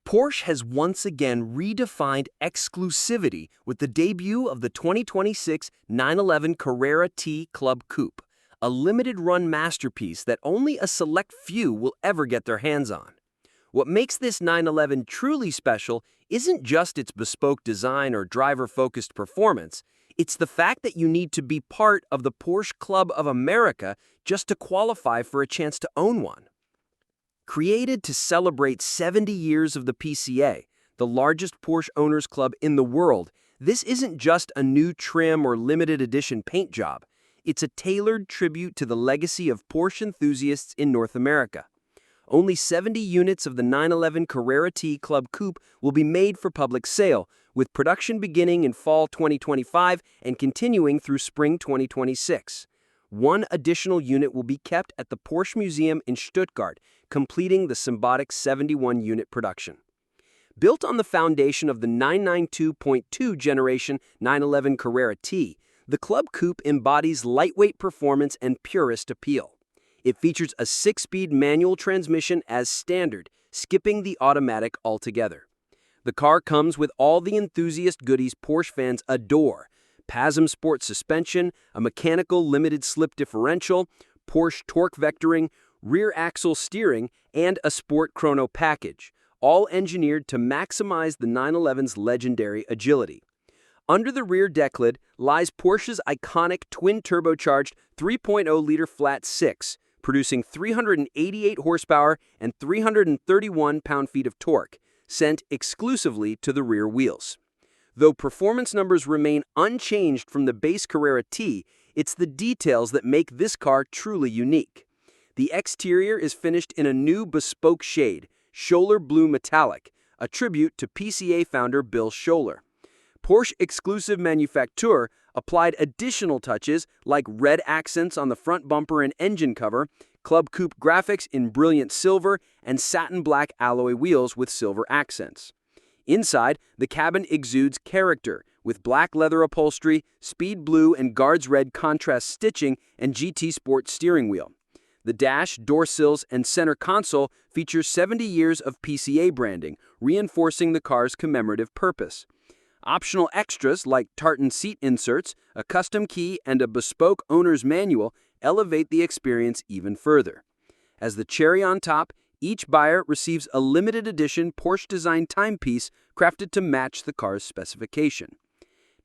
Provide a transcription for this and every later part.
Porsche has once again redefined exclusivity with the debut of the 2026 911 Carrera T Club Coupe, a limited-run masterpiece that only a select few will ever get their hands on. What makes this 911 truly special isn't just its bespoke design or driver-focused performance, it's the fact that you need to be part of the Porsche Club of America just to qualify for a chance to own one. Created to celebrate 70 years of the PCA, the largest Porsche owners club in the world, this isn't just a new trim or limited edition paint job. It's a tailored tribute to the legacy of Porsche enthusiasts in North America. Only 70 units of the 911 Carrera T Club Coupe will be made for public sale, with production beginning in fall 2025 and continuing through spring 2026. One additional unit will be kept at the Porsche Museum in Stuttgart, completing the symbolic 71-unit production. Built on the foundation of the 992.2 generation 911 Carrera T, the Club Coupe embodies lightweight performance and purist appeal. It features a 6-speed manual transmission as standard, skipping the automatic altogether. The car comes with all the enthusiast goodies Porsche fans adore: PASM Sport suspension, a mechanical limited-slip differential, Porsche torque vectoring, rear axle steering, and a Sport Chrono package, all engineered to maximize the 911's legendary agility. Under the rear deck lid lies Porsche's iconic twin-turbocharged 3.0-liter flat 6, producing 388 horsepower and 331 pound-feet of torque, sent exclusively to the rear wheels. Though performance numbers remain unchanged from the base Carrera T, it's the details that make this car truly unique. The exterior is finished in a new bespoke shade, Schoeller Blue Metallic, a tribute to PCA founder Bill Schoeller. Porsche exclusive manufacture applied additional touches like red accents on the front bumper and engine cover, Club Coupe graphics in brilliant silver, and satin black alloy wheels with silver accents. Inside, the cabin exudes character, with black leather upholstery, speed blue and guards red contrast stitching, and GT Sport steering wheel. The dash, door sills, and center console feature 70 years of PCA branding, reinforcing the car's commemorative purpose. Optional extras like tartan seat inserts, a custom key, and a bespoke owner's manual elevate the experience even further. As the cherry on top, each buyer receives a limited edition Porsche-designed timepiece crafted to match the car's specification.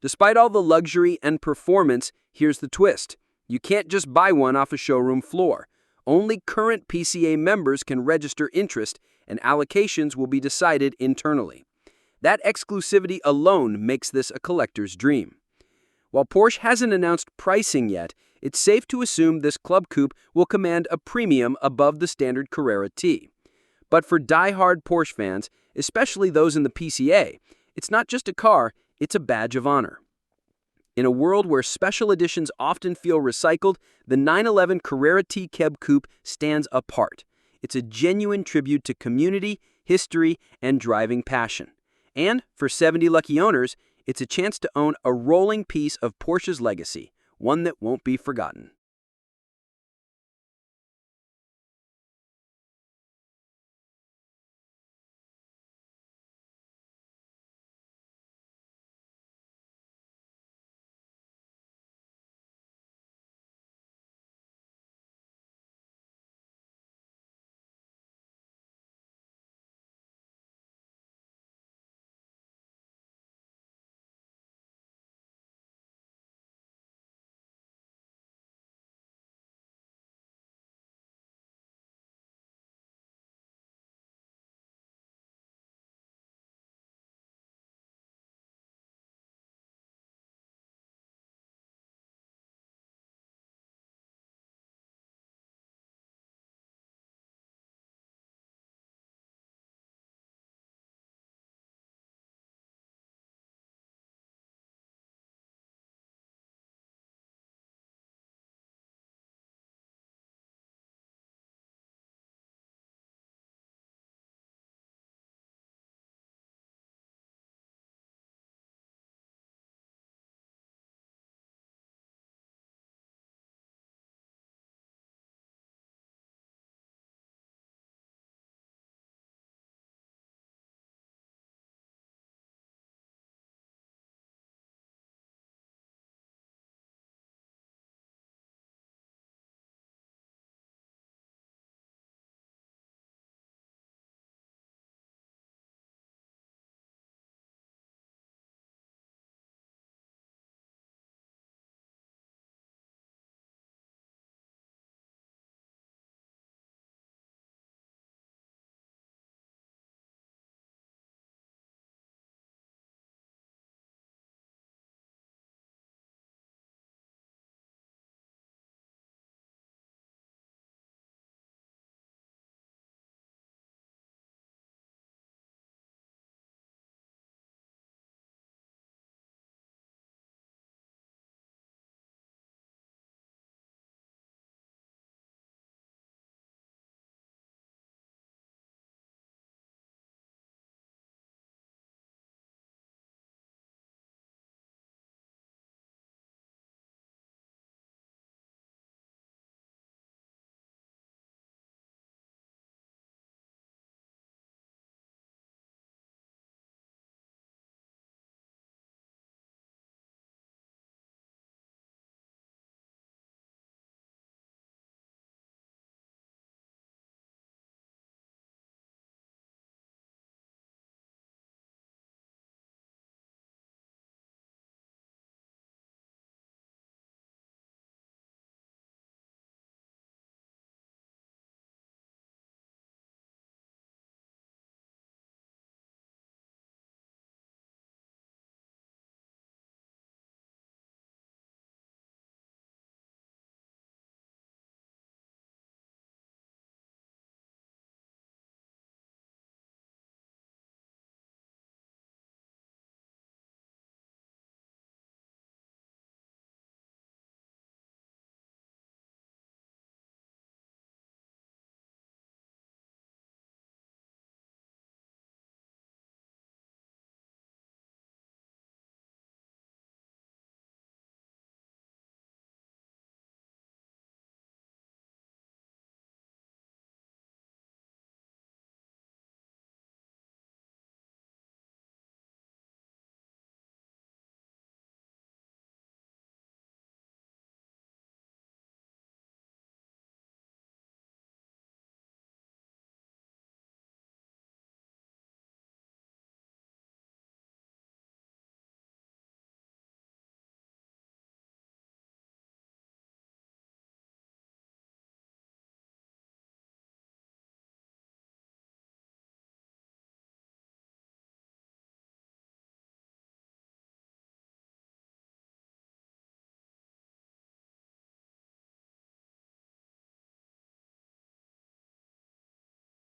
Despite all the luxury and performance, here's the twist. You can't just buy one off a showroom floor. Only current PCA members can register interest, and allocations will be decided internally. That exclusivity alone makes this a collector's dream. While Porsche hasn't announced pricing yet, it's safe to assume this Club Coupe will command a premium above the standard Carrera T. But for die-hard Porsche fans, especially those in the PCA, it's not just a car, it's a badge of honor. In a world where special editions often feel recycled, the 911 Carrera T Club Coupe stands apart. It's a genuine tribute to community, history, and driving passion. And for 70 lucky owners, it's a chance to own a rolling piece of Porsche's legacy, one that won't be forgotten.